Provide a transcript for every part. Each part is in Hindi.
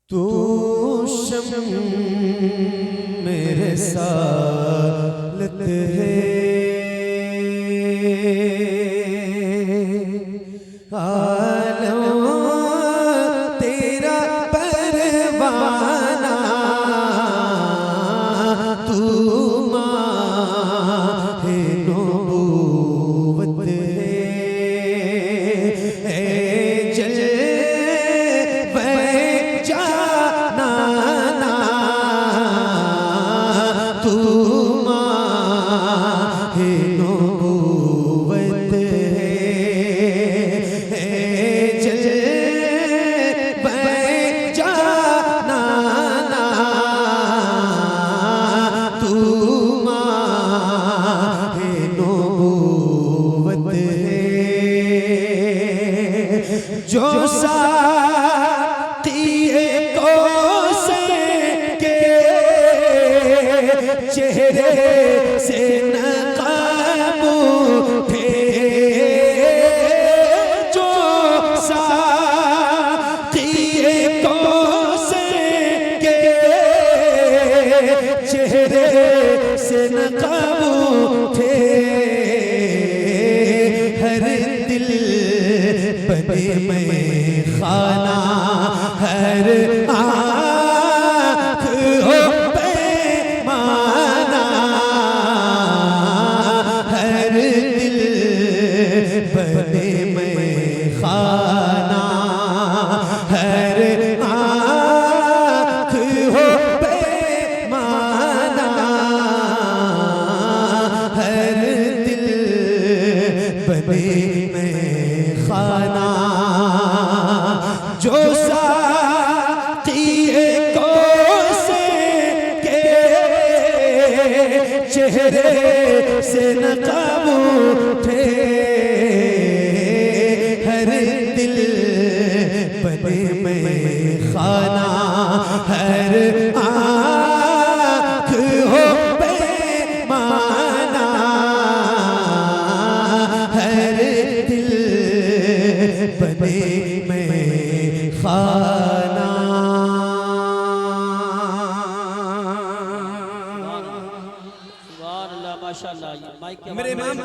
तू शम मेरे सालत है, आलम तेरा परवाना, तू माहे नबूवत है, जल जाना तू माहे नबूवत है, जल जाना तू माहे नबूवत है, जो चेहरे से नकाब उठे, जो साक़िए कौसर के चेहरे से नकाब उठे, हर दिल बने में खाना, हर बने में खाना, हर आँख हो पैमाना, हर दिल बने में खाना, जो साक़िए कौसर के चेहरे से नकाब उठे, दिल बने में खाना, हर आँख हो पैमाना, हर दिल बने में खाना। माशाअल्लाह, माइक के मेरे इमाम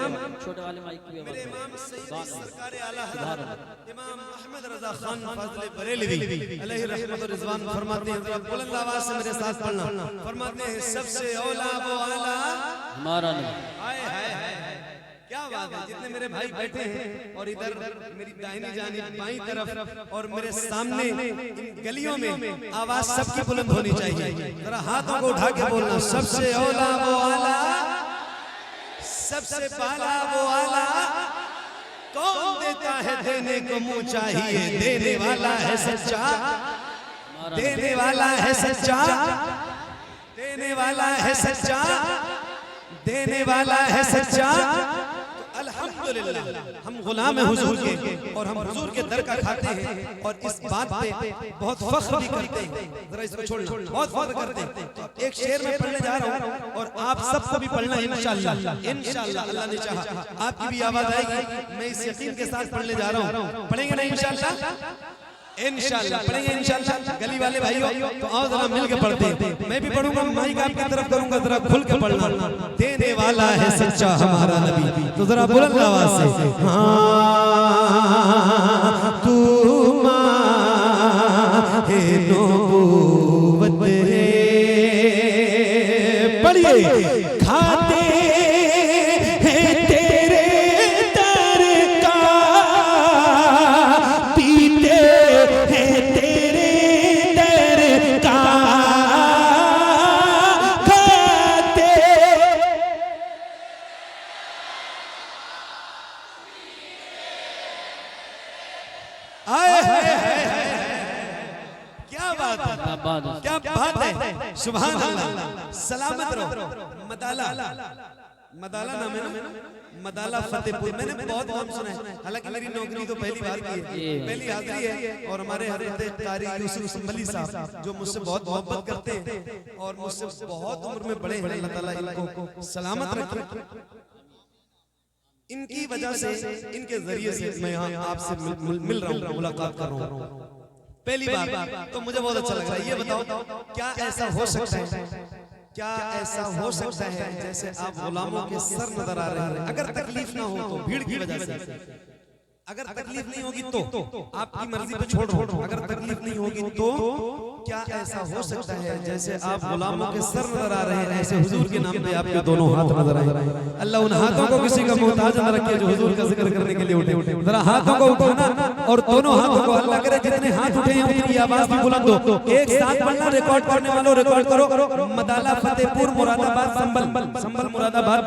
छोटे वाले माइक की मेरे इमाम सैयद सरकार आला हज़रत इमाम अहमद रज़ा खान फाज़िल बरेलवी अलैहि रहमत व रिज़वान फरमाते हैं, जरा बुलंद आवाज से मेरे साथ पढ़ना, फरमाते हैं सबसे औला वो आला हमारा नबी। हाय हाय हाय, क्या बात है। जितने मेरे भाई बैठे हैं और इधर मेरी दाहिनी जानिब बाईं तरफ और मेरे सामने इन गलियों में आवाज सबकी बुलंद होनी चाहिए। जरा हाथों को उठा के बोलना, सबसे औला वो आला, सबसे पाला वो आला, कौन देता है देने को मुँह चाहिए, देने वाला है सच्चा, देने वाला है सच्चा, देने वाला है सच्चा, देने वाला है सच्चा। तो अल्हम्दुलिल्लाह हम गुलाम हैं हुजूर के और हम हुजूर के दर का खाते हैं और इस बात पे बहुत फख्र भी करते हैं। जरा इसको छोड़ना, बहुत फख्र करते हैं। एक शेर में पढ़ने जा रहा हूँ और आप सबको भी पढ़ना है इंशाअल्लाह। इंशाअल्लाह अल्लाह ने चाहा आपकी भी आवाज आएगी। मैं इस यकीन के साथ पढ़ने जा रहा हूँ, पढ़ेंगे ना इंशाअल्लाह? इंशाअल्लाह पढ़ेंगे इंशाअल्लाह। गली वाले भाइयों तो आओ जरा मिल के पढ़ते हैं। मैं भी पढ़ूंगा, माइक आपकी तरफ करूंगा, जरा खुल के पढ़ना। देने वाला है सच्चा हमारा नबी, तो जरा बुलंद आवाज से हाँ तू माहे नबूवत है, पढ़िए। खाते हैं तेरे दर का, पीते हैं तेरे दर का, खाते आए क्या बात है, क्या बात है, सुभान अल्लाह। सलामत रहो। मदाला, मदाला नाम है ना, मदाला फतेहपुर। मैंने बहुत नाम सुना है, हालांकि मेरी नौकरी तो पहली बार की है, पहली हाजिरी है। और हमारे हजरत कारी यूसुफ संभली साहब जो मुझसे बहुत मोहब्बत करते हैं और मुझसे बहुत उम्र में बड़े हैं, अल्लाह ताला इनको सलामत रखे। इनकी वजह से, इनके जरिए से मैं यहाँ आपसे मिल रहा हूँ, मुलाकात कर रहा हूँ। पहली बार तो मुझे बहुत अच्छा लग रहा है। ये बताओ क्या ऐसा हो सकता है, क्या ऐसा हो सकता है जैसे आप गुलामों के सर नजर आ रहे हैं, अगर तकलीफ ना हो तो भीड़ की वजह से, अगर तकलीफ नहीं होगी तो आपकी मर्जी पे छोड़ दो, अगर तकलीफ नहीं होगी तो क्या ऐसा हो सकता है जैसे आप गुलामों के सर नजर आ रहे हैं, ऐसे हुजूर के नाम पे आपके दोनों हाथ नजर आए। अल्लाह उन हाथों को किसी का मोहताज न रखे जो हुजूर का जिक्र करने के लिए उठे। जरा हाथों को उठाना और दोनों हाथों को अल्लाह करे जितने हाथ उठे हैं उतनी आवाज भी बुलंद हो। एक साथ पढ़ना, रिकॉर्ड करने वालों रिकॉर्ड करो। मदाला फतेहपुर मुरादाबाद संभल मुरादाबाद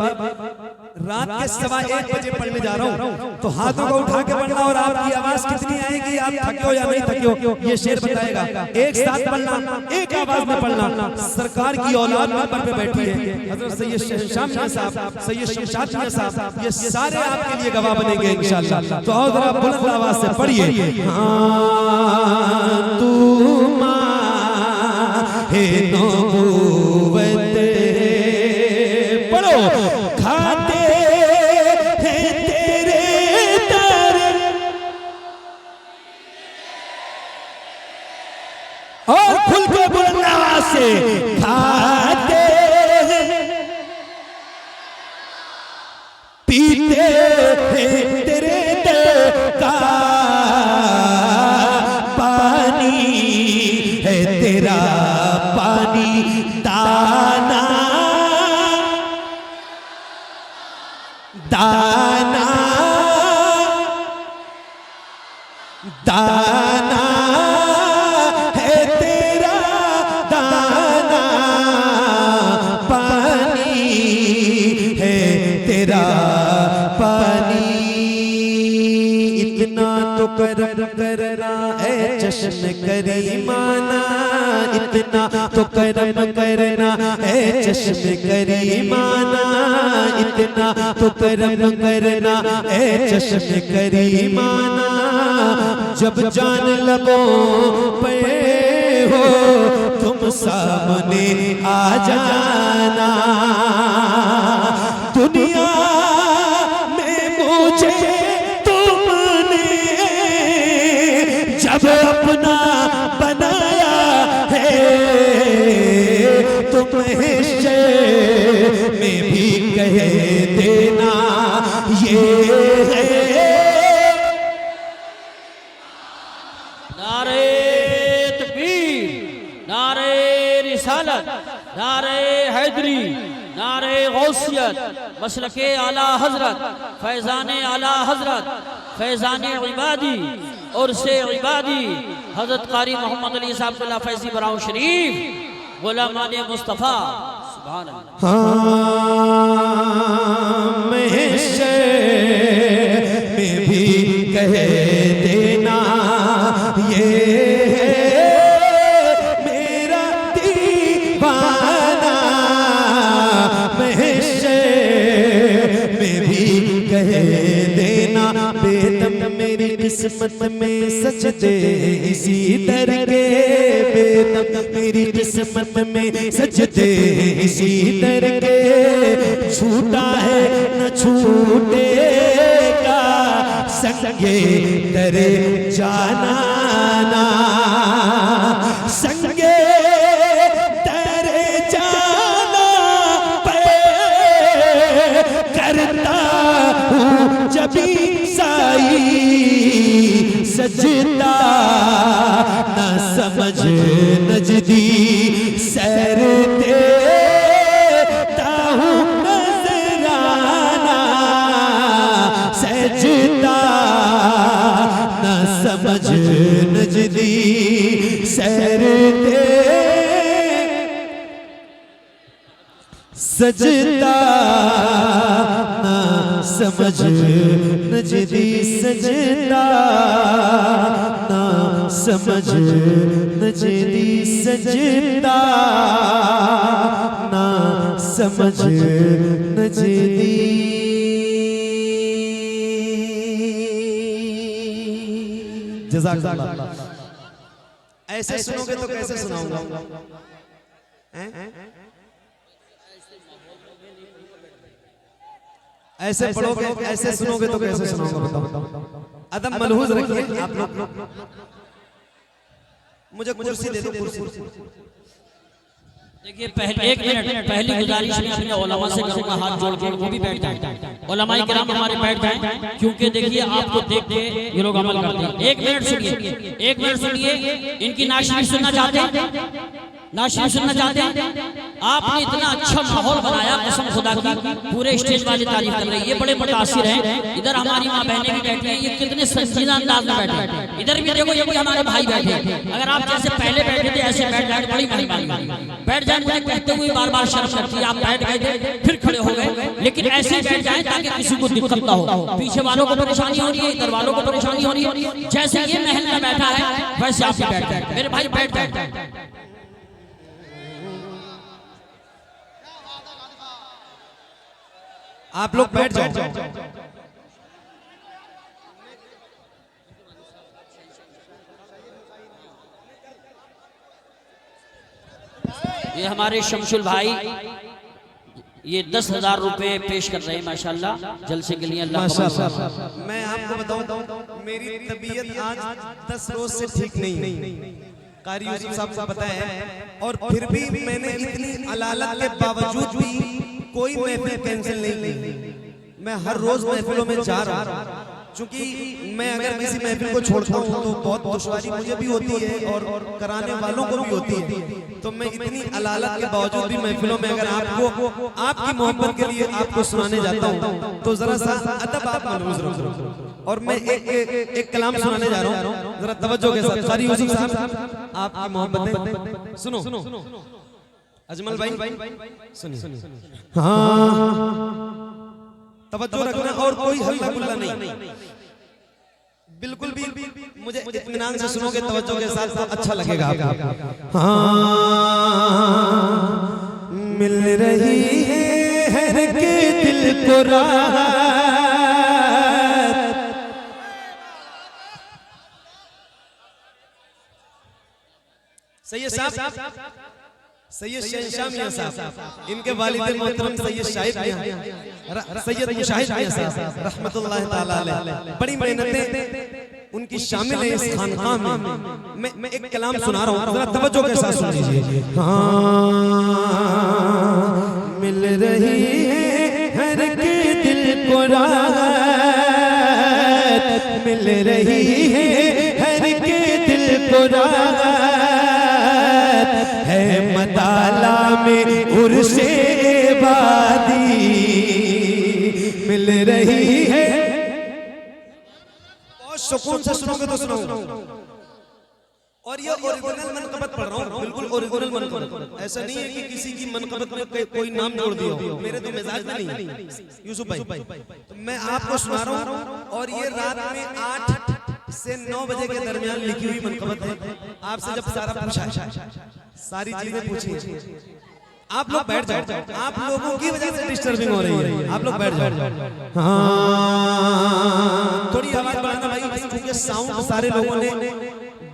रात के 1:15 बजे पढ़ने जा रहा हूँ, तो हाथों को उठा के पढ़ना और आपकी आवाज कितनी आएगी, आप थके हो या नहीं थके हो, ये शेर बताएगा। एक साथ पढ़ना, एक आवाज में पढ़ना। सरकार की औलाद मंबर पे बैठी है, हजरत सैयद शहशाम मियां साहब, सैयद शमशाद मियां साहब, ये सारे आपके लिए गवाह बनेंगे इंशाअल्लाह। तो और जरा बुलंद आवाज से पढ़िए। हाँ तू मां है नबूवत, पढ़ो। खाते हैं तेरे दर और खुल के बुलंद आवाज से खाते पीते हैं तेरे दर का पानी है, तेरा पानी दाना दाना दाना है, तेरा दाना पानी है, तेरा पानी। इतना तो करम करना है चश्म करीमाना, इतना तो करम करना है चश्म करीमाना, इतना तो करम करना है चश्म करीमाना। जब जान लगो पे हो तुम सामने आ जाना, दुनिया में मुझे तुमने जब अपना बनाया है, तुम्हें में भी कह देना ये है। नारे तकबीर, नारे रिसालत, नारे हैदरी, नारे गौसियत, मसलके आला हजरत, फैजाने आला हजरत, फैजाने इबादी और से इबादी हजरत कारी मोहम्मद अली साहब फैजी बराउ शरीफ गुलामाने मुस्तफ़ा। सुभान अल्लाह। में भी कह देना ये मेरा दीवाना, में भी कह देना बेदम मेरी किस्मत में सजदे इसी दर के, बेदम मेरी किस्मत में सजदे इसी दर के। छूटा है न छूटेगा संगे दरे जाना ना, संगे दरे जाना पे करता हूँ जबी साई सजदा, ना समझ नजदी सैर देता हूँ नजराना, सजदा ना समझ नजदी सैर दे, सजदा ना समझ नजदी, सजदा ना समझ नजदी, सजदा ना समझ नजदी। जज़ाकल्लाह। ऐसे सुनोगे तो कैसे सुनाऊंगा? ऐसे पढ़ोगे, ऐसे सुनोगे तो कैसे सुनाऊंगा? बताओ। अदब मलहूज रखिए आप लोग। मुझे कुर्सी दे दो, कुर्सी। देखिए पहले 1 मिनट पहली गुजारिश मैं अपने उलमा से करूंगा, हाथ जोड़ के वो भी बैठ जाए, उलमा किराम हमारे बैठ जाए, क्योंकि देखिए आपको देख के ये लोग अमल करते हैं। 1 मिनट सुनिए, 1 मिनट सुनिए, इनकी नाशिरी सुनना चाहते हैं, नाशिरी सुनना चाहते हैं। आपने इतना अच्छा माहौल बनाया, कसम खुदा की पूरे स्टेज वाली तारीफ कर रही है, ये बड़े मुतासिर हैं। इधर हमारी माँ बहनें भी बैठी हैं, ये कितने संजीदा अंदाज में बैठे हैं। इधर भी देखो, ये भी हमारे भाई बैठे हैं। अगर आप जैसे पहले बैठे थे ऐसे बैठ जाए, बड़ी मेहरबानी। बैठ जाए मुझे कहते हुए बार बार शर्म लगती है, आप बैठ गए थे फिर खड़े हो गए, लेकिन ऐसे बैठ जाए ताकि किसी को दिक्कत ना हो। पीछे वालों को परेशानी हो रही है, इधर वालों को परेशानी हो रही है। जैसे ये महल में बैठा है वैसे आप बैठ जाए, मेरे भाई बैठ जाए। आप लोग बैठ जाओ। ये हमारे शमशुल भाई ये 10,000 रुपए पेश कर रहे हैं माशाल्लाह, जलसे के लिए अल्लाह माशाल्लाह। मैं आपको बताऊं, मेरी तबीयत आज 10 रोज से ठीक नहीं। कारी यूसुफ साहब को पता है, और फिर भी मैंने इतनी अलालत के बावजूद भी कोई महफिल कैंसिल नहीं की। मैं हर रोज महफिलों में जा रहा हूँ, क्योंकि मैं अगर किसी महफिल को छोड़ता हूँ तो बहुत दुश्वारी मुझे भी होती है और कराने वालों को भी होती है। तो मैं इतनी अलालत के बावजूद भी महफिलों में अगर आपको आपकी मोहब्बत के लिए आपको सुनाने जाता हूँ तो जरा सा अदब आप मलूज रखो। और मैं एक कलाम सुनाने जा रहा हूँ, जरा तवज्जो के साथ। कारी यूसुफ साहब आपकी मोहब्बतें सुनो। अजमल भाई सुनिए, हाँ तवज्जो रखना और कोई हल्ला गुल्ला नहीं, बिल्कुल भी मुझे इत्मीनान से सुनोगे तवज्जो के साथ तो अच्छा लगेगा आपको। हाँ मिल रही है हर के दिल को राहत, सैयद साहब, सैयद शहंशाह मियां साहब, इनके वालिद मोहतरम सैयद शाहिद मियां, सैयद मुशाहिद मियां साहब रहमतुल्लाह ताला अलैह, बड़ी मेहनतें उनकी शामिल है इस खानकाह में। मैं एक कलाम सुना रहा हूँ, जरा तवज्जो के साथ सुन लीजिए। हाँ मिल रही है हर के दिल को राहत, मिल रही है हर के दिल को राहत, है मताला में उर्से वादी मिल रही है। बहुत सुकून से सुनोगे तो सुनो। और ये ओरिजिनल मनकबत पढ़ रहा हूँ, बिल्कुल ओरिजिनल मनकबत, ऐसा नहीं है कि किसी की मनकबत में कोई नाम जोड़ दिया हो, मेरे तो मिजाज में नहीं यूसुफ भाई। तो मैं आपको सुना रहा हूँ, और ये रात में 8 से 9 बजे के दरमियान लिखी हुई मनकबत है। आपसे जब सारा पूछा, सारी चीजें पूछी, आप लोग बैठ जाओ, आप लोगों की वजह से डिस्टर्बिंग हो रही है, आप लोग बैठ जाओ। हाँ थोड़ी आवाज बढ़ाना भाई, क्योंकि साउंड सारे लोगों ने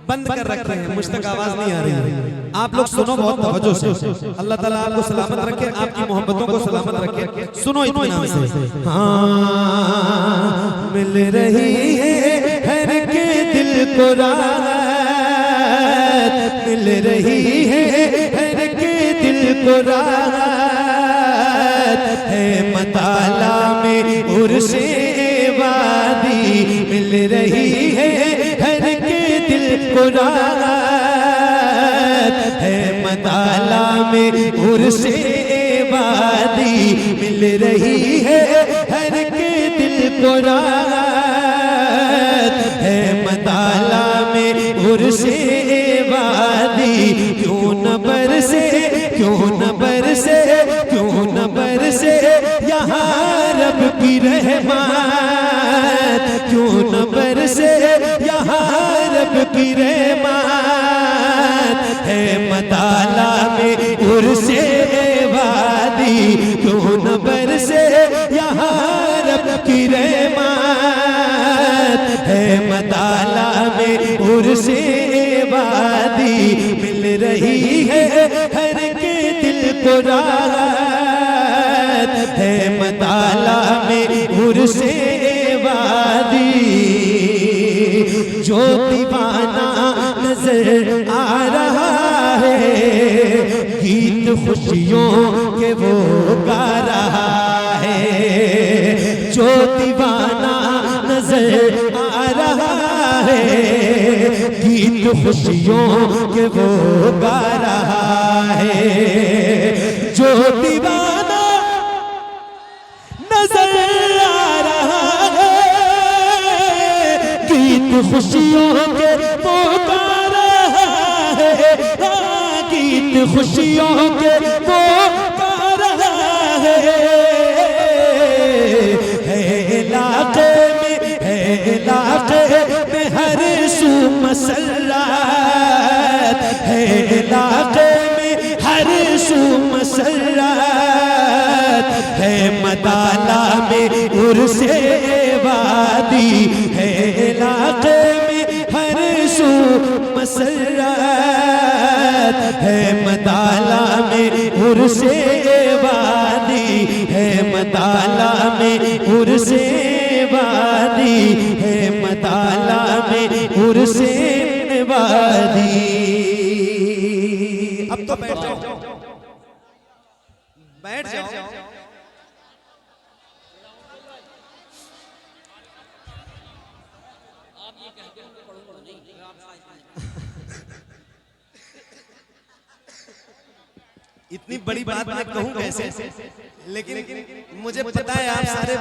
बंद कर रखे हैं, मुझ तक आवाज नहीं आ रही है। आप लोग सुनो बहुत तवज्जो से। अल्लाह ताला आपको सलामत रखे, आपकी मोहब्बतों को सलामत रखे। सुनो इत्मीनान से। हाँ मिल रही है हर के दिल को राहत, मिल रही है हर के दिल को राहत, है मताला में उर्से वादी मिल रही है हर के दिल को राहत, है मताला में उर्से वादी मिल रही है हर के दिल को राहत, है मताला में उर्से वादी। क्यों न बरसे, क्यों न बरसे, क्यों न बरसे यहाँ रब की रहमत, क्यों न बरसे यहाँ रब की रहमत, है मताला में उर्से वादी। क्यों न बरसे यहाँ रब की रहमत, है मताला में उर्से वादी मिल रही है हर के दिल को राहत, है मताला में उर्से वादी। जो दीवाना नजर आ खुशियों के वो गा रहा है, जो दीवाना नजर आ रहा है, गीत खुशियों के वो गा रहा है, जो दीवाना नजर आ रहा है, गीत खुशियों के वो गा रहा है, गीत खुशियों के वो गा रहा है, इलाके में हर सू मसल्लत है, इलाके में हर सू मसल्लत है, मदाला में उर्से वादी है, इलाके में हर सू मसल्लत है, मदाला में उर्से वादी है, मदाला में उर्से वादी है, मदाला में उर्से वादी। अब तो बैठ जाओ, बैठ जाओ। इतनी बड़ी बात मैं कहूँ कैसे, लेकिन मुझे पता है आप सारे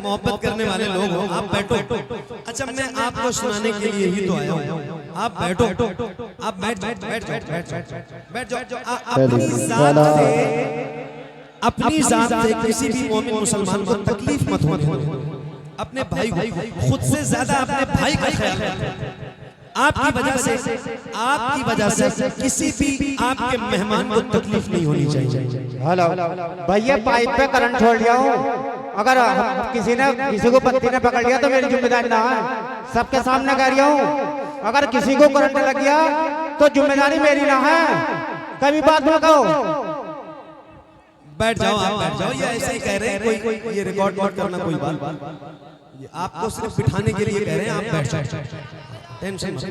मोहब्बत करने वाले लोग हो। आप बैठो। अच्छा, मैं आपको सुनाने के लिए ही तो आया हूँ। आप बैठो, आप बैठ जाओ, बैठ जाओ। अपनी जात से किसी भी मोमिन मुसलमान को तकलीफ मत होने दो। अपने भाई खुद से ज्यादा अपने भाई का ख्याल रखें। आपकी वजह से किसी भी आपके मेहमान को तकलीफ नहीं होनी चाहिए। हेलो भैया, पाइप पे करंट छोड़ दिया हूँ, अगर किसी को पत्ती ने पकड़ लिया तो मेरी जिम्मेदारी ना है, सबके सामने कह रही हूँ। अगर किसी को करंट लग गया तो जिम्मेदारी मेरी ना है, कभी बात में कहो। बैठ जाओ, आप बैठ जाओ। ये ऐसे ही कह रहे हैं, कोई ये रिकॉर्ड मत करना कोई बात, आपको सिर्फ बिठाने के लिए कह रहे हैं। आप बैठ जाओ, टेंशन मत।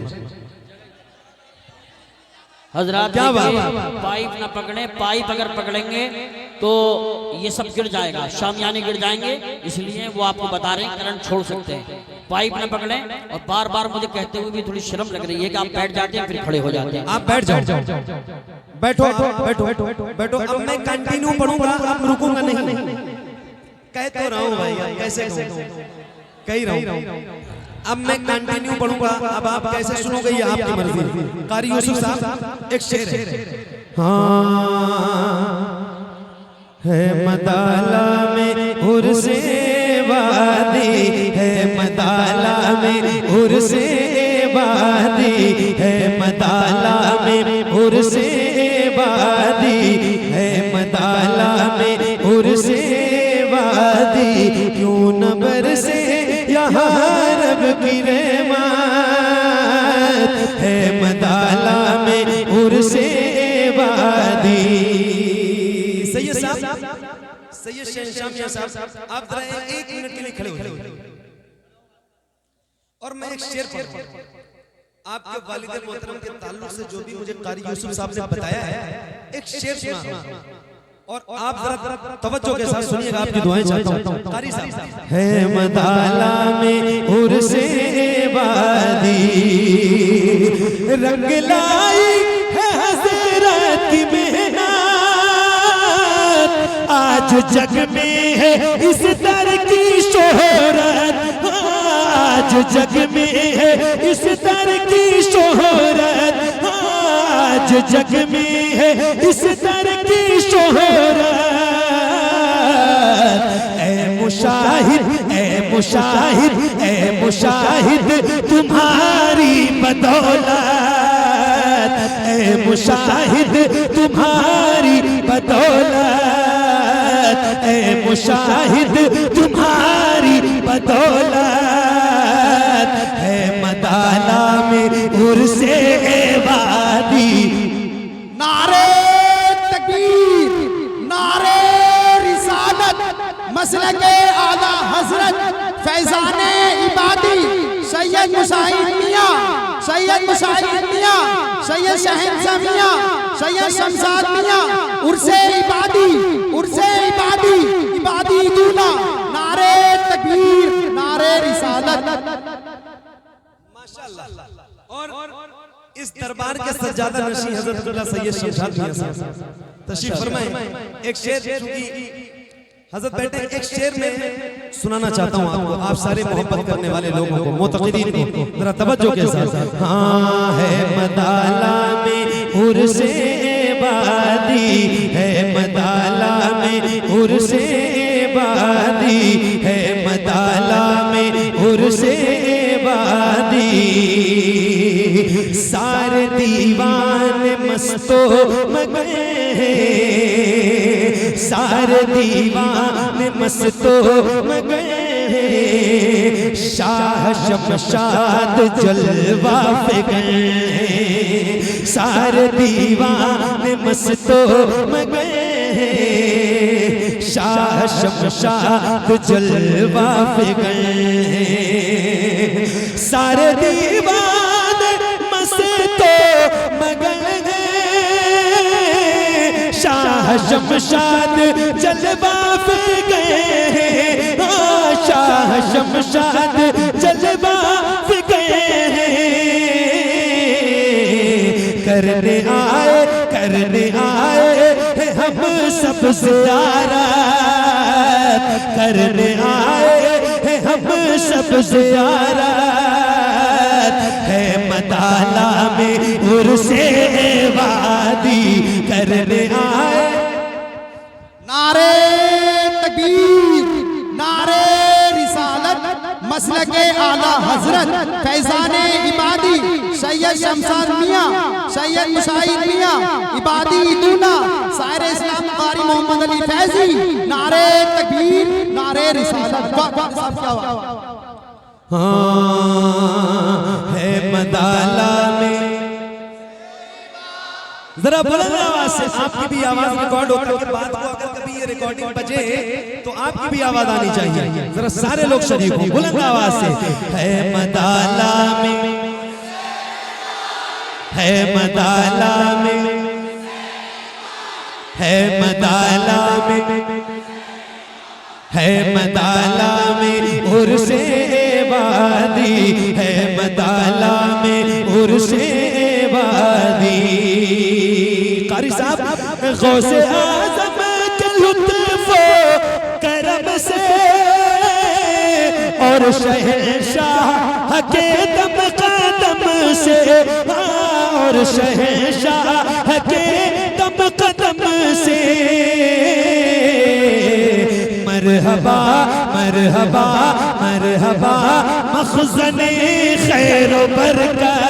हजरात पाइप ना पकड़े, पाइप अगर पकड़ेंगे तो ये सब गिर जाएगा, शामियाने गिर जाएंगे, इसलिए वो आपको बता रहे हैं करंट छोड़ सकते हैं। पाइप ना पकड़ें, और बार बार मुझे कहते हुए भी थोड़ी शर्म लग रही है कि आप बैठ जाते हैं फिर खड़े हो जाते हैं। आप बैठ जाओ, बैठो, बैठो। अब मैं कंटिन्यू पढ़ूंगा, अब रुकूंगा नहीं। कह तो रहा हूँ भाई, कैसे कह रहा हूँ। अब मैं कंटिन्यू पढ़ूंगा, अब आप कैसे सुनोगे ये आपकी मर्जी। कारी यूसुफ साहब, एक शेर है। हाँ है मदाला में उर्से वादी है, मदाला में उर्से वादी है, मदाला में उर्से वादी है, मदाला में उर्से वादी। क्यों न बरसे यहाँ रब की रहमत है, मदाला में उर्से वादी। सैयद साहब, सैयद शहंशाह मियां साहब, आप जरा 1 मिनट के लिए खड़े हो जाइए और मैं एक शेर पढ़ूंगा। आपके वालिद मोहतरम के ताल्लुक से जो भी मुझे कारी यूसुफ साहब ने बताया है, एक शेर सुना और आप जरा तवज्जो के साथ सुनिएगा, आपकी दुआएं चाहता हूं। कारी साहब, है मदाला में उर्से वादी, रंग लाई है हज़रत की मेहनत, आज जग में है इस दर की शोहरत, आज जग में है इस दर की शोहरत, आज जग में है इस दर की शोहरत। ऐ मुशाहिद, ऐ मुशाहिद, ऐ मुशाहिद तुम्हारी बदौलत, ऐ मुशाहिद तुम्हारी बदौलत, ऐ मुशाहिद तुम्हारी बदौलत है, मदाला में उर्से वादी। नारे तकबीर, नारे रिसालत, मसलके आला हजरत फैजाने इबादी सैयद मुसाहिद मियां, सैयद मुसाहिद मियां, सैयद शहंशाह मियां, सैयद शमशाद मियां उर्से इबादी इबादी दूल्हा नारे तकबीर नारे रिसालत। माशाअल्लाह। और इस दरबार के सज्जादा नशीं हजरत सैयद शमशाद मियां साहब तशरीफ फरमाए। एक शेर चूंकि हजरत बैठे, एक शेर में सुनाना चाहता हूँ आपको, आप सारे मोहब्बत करने वाले लोगों को, मोतक़ीदीन को, जरा तवज्जो के साथ। हाँ है मदाला में उर्से बादी, है मदाला में उर्से बादी, है मदाला में उर्से बादी। सारे दीवान मस्तो मगे, सारे दीवान मस्तो मगे, शाह शमशाद जलवा पे गए। सारे दीवान मस्तो मगे, शाह शमशाद जलवा पे गए। सारे दीवान मस्तो मगे, शाह शमशाद जलवा पे गए। शाह शमशाद जलवा पे गए। करने आए हम सब ज़ियारत, करने आए हम सब ज़ियारत। है मदाला में उर्से वादी, करने आए। नारे तकबीर नारे रिसालत मसलके आला हजरत फैजाने इबादी सैयद शमशाद मियां सैयद मुशाहिद मियां इबादी दूल्हा शायर इस्लाम कारी मोहम्मद अली फैजी। नारे तकबीर नारे रिसालत। हाँ है मदाला में, जरा बुलंद आवाज से, आपकी भी आवाज रिकॉर्ड होकर के बाद को अगर कभी ये रिकॉर्डिंग बजे तो आपकी भी आवाज आनी चाहिए। जरा सारे लोग शरीक हो बुलंद आवाज से। है मदाला में, है मदाला में, है मदाला में, है मदाला में उर्से वादी, है मदाला में उर्से वादी। कारी साहब गौसे आज़म के लुत्फ़ो करम से और शहंशाह के दम कदम से, और शहंशाह के दम कदम से। मरहबा मरहबा मरहबा मखज़ने खैर बरकत,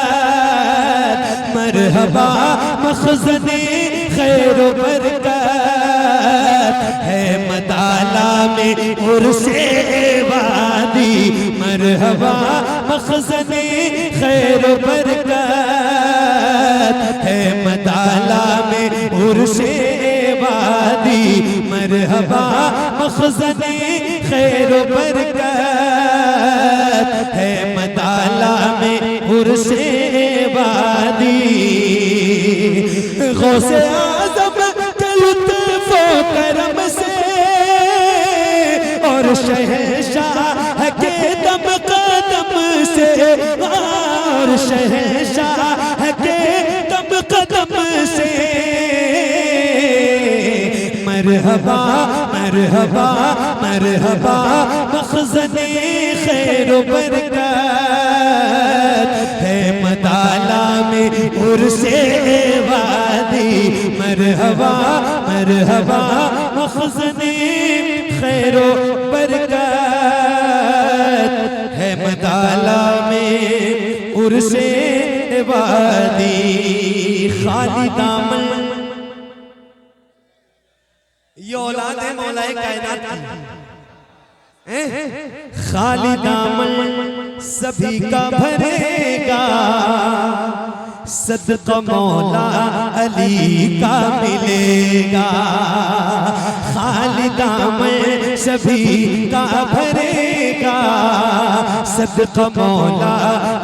मरहबा मखज़ने खैर बरकत। है मदाला में उर्से वादी, मरहबा मखज़ने खैर बरकत। है मदाला में उर्से वादी, मरहबा मखज़ने खैर बरकत। है मदाला में उर्से वादी। गौसे आज़म के लुत्फ़ो करम से और शहंशाह के दम कदम से, और शहंशाह के दम कदम से। मरहबा मरहबा मरहबा मखज़ने खैर बरकत। है मदाला में उर्से वादी, मरहबा मरहबा मखज़ने खैर बरकत। है मदाला में उर्से वादी। खाली दामन ये औलाद है मौलाए कायनात की। खाली दामन सभी का भरेगा, सदका मौला अली का मिलेगा। खाली दामन सभी का भरेगा, सदका मौला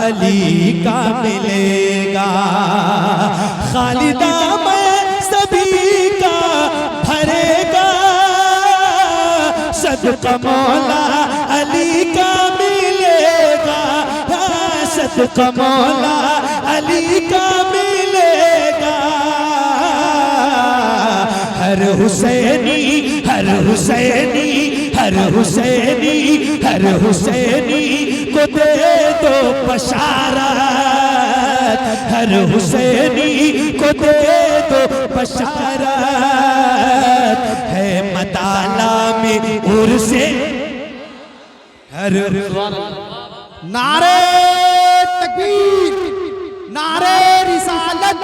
अली का मिलेगा। खाली दामन सदका मौला अली का मिलेगा, सदका मौला अली का मिलेगा। हर हुसैनी हर हुसैनी हर हुसैनी हर हुसैनी को दे दो बशारत, हर हुसैनी को दे दो बशारत। है मदाला में उर्से हर नारे तकबीर, नारे रिसालत,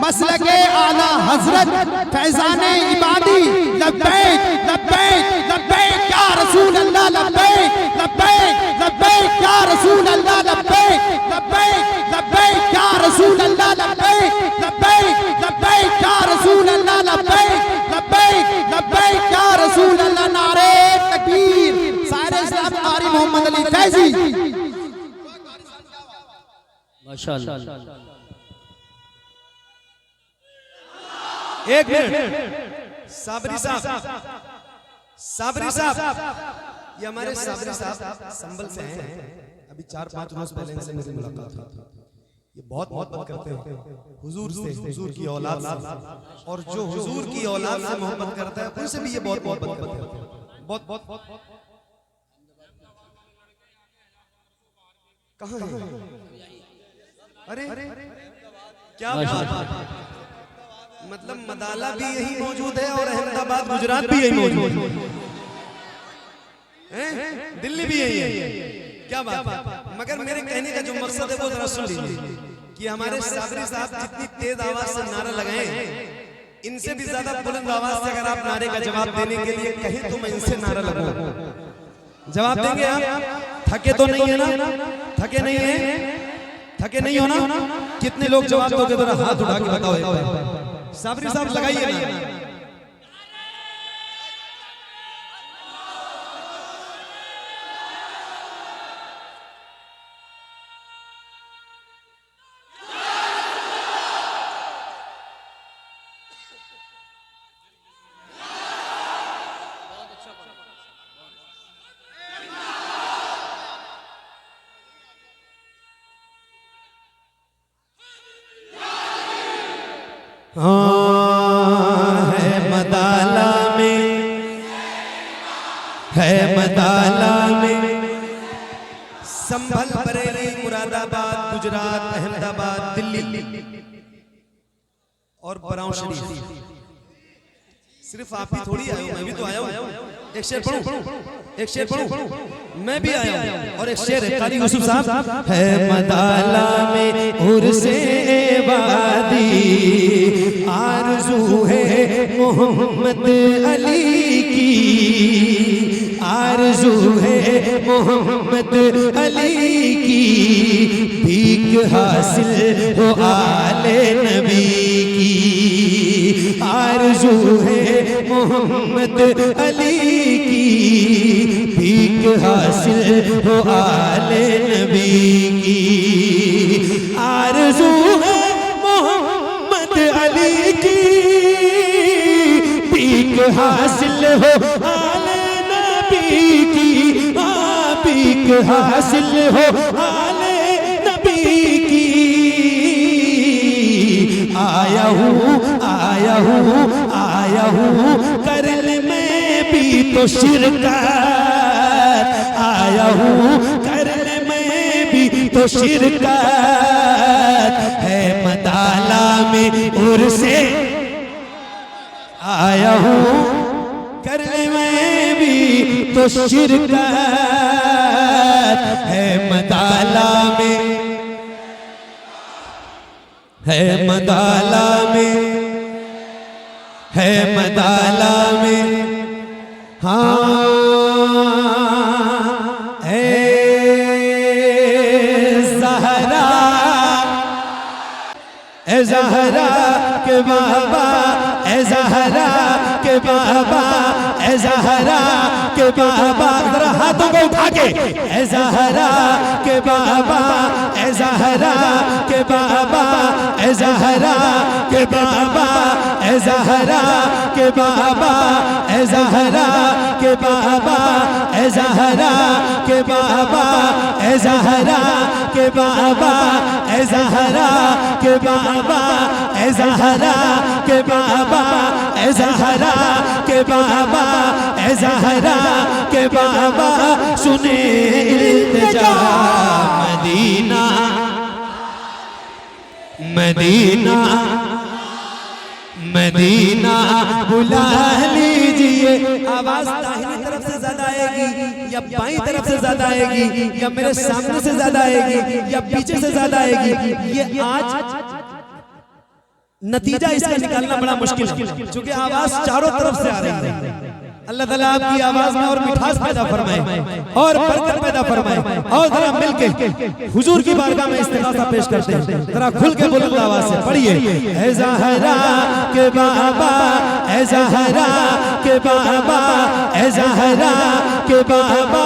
मसलके आला हजरत, फैजाने इबादी, लब्बैक लब्बैक लब्बैक या रसूल अल्लाह, लब्बैक लब्बैक लब्बैक या रसूल अल्लाह, लब्बैक लब्बैक लब्बैक या रसूल अल्लाह, लब्बैक लब्बैक लब्बैक या रसूल अल्लाह, लब्बैक लब्बैक लब्बैक या रसूल अल्लाह। नारे तकबीर। सारे इस्लाम कारी मोहम्मद अली फैजी। माशाअल्लाह। एक मिनट साबरी साहब, साबरी साहब, ये हमारे साबरी साहब संभल से हैं। अभी 4-5 रोज पहले इनसे मेरी मुलाकात हुई। ये बहुत मोहब्बत करते हैं हुजूर से, हुजूर की औलाद से, और जो हुजूर की औलाद से मोहब्बत करता है उनसे भी ये बहुत मोहब्बत करते हैं। बहुत बहुत कहाँ है? अरे क्या बात, मतलब मदाला भी यही मौजूद है और अहमदाबाद गुजरात भी यही मौजूद है, दिल्ली भी यही है। क्या बात। मगर मेरे कहने का जो मकसद है वो जरा सुन लीजिए कि हमारे साबरी साहब जितनी तेज आवाज से नारा लगाए, इनसे भी ज्यादा बुलंद आवाज से अगर आप नारे का जवाब देने के लिए कहें तो मैं इनसे नारा लगाऊं। जवाब देंगे आप? थके तो नहीं है ना? थके नहीं है? थके नहीं हो ना? कितने लोग जवाब दोगे जरा हाथ उठा के बताओ एक बार। साबरी साहब लगाइए ना। हाँ, है मदाला में, है मदाला में, संभल, बरेली, मुरादाबाद, गुजरात, अहमदाबाद, दिल्ली और बराऊ शरीफ। सिर्फ आप ही थोड़ी आए हो, मैं भी तो आया हूँ। एक शेर पढ़ूं, एक शेर पढ़ूं, मैं भी आया हूँ। और एक शेर है कारी यूसुफ साहब। है मदाला में उर्से वादी, आरज़ू है मोहम्मद अली की, आरज़ू है मोहम्मद अली की, भीख हासिल हो आले नबी की, आरज़ू है मोहम्मद अली की, भीख हासिल हो आले नबी की, आरज़ू है मोहम्मद अली की, भीख हासिल हो आले नबी की, भीख हासिल हो आले नबी की। आया हूँ आया हूँ आया हूँ कर ले मैं भी तो शिरकत, आया हूँ कर ले मैं भी तो शिरकत, है मदाला में उर्से आया हूँ कर ले मैं भी तो शिरकत, है मदाला में, है मदाला में, है मदाला में। हाँ, ए ज़हरा, ए ज़हरा के बाबा, ए ज़हरा के बाबा, ए ज़हरा के बाबा, जरा हाथों को उठा के, ए ज़हरा के बाबा, ए ज़हरा के बाबा, ए ज़हरा के बाबा, ए ज़हरा के बाबा, ए ज़हरा के बाबा, ए ज़हरा के बाबा, ए ज़हरा के बाबा, ए ज़हरा के बाबा, ए ज़हरा के बाबा, ए ज़हरा के बाबा, ए ज़हरा के बाबा, सुने इल्तिजा मदीना, मदीना, मदीना बुला लीजिए। आवाज दाहिनी तरफ से ज्यादा आएगी या बाईं तरफ से ज्यादा आएगी या मेरे सामने से ज्यादा आएगी या पीछे से ज्यादा आएगी, ये आज नतीजा इसका निकालना बड़ा मुश्किल है, क्योंकि आवाज चारों तरफ से आ रही है। अल्लाह ताला आपकी आवाज में और मिठास पैदा फरमाए और बरकत पैदा फरमाए। और जरा मिलके हुजूर की बारगाह में इस्तिग़ासा पेश करते हैं, जरा खुल के बुलंद आवाज से पढ़िए। ए ज़हरा के बाबा, ए ज़हरा के बाबा, ए ज़हरा के बाबा,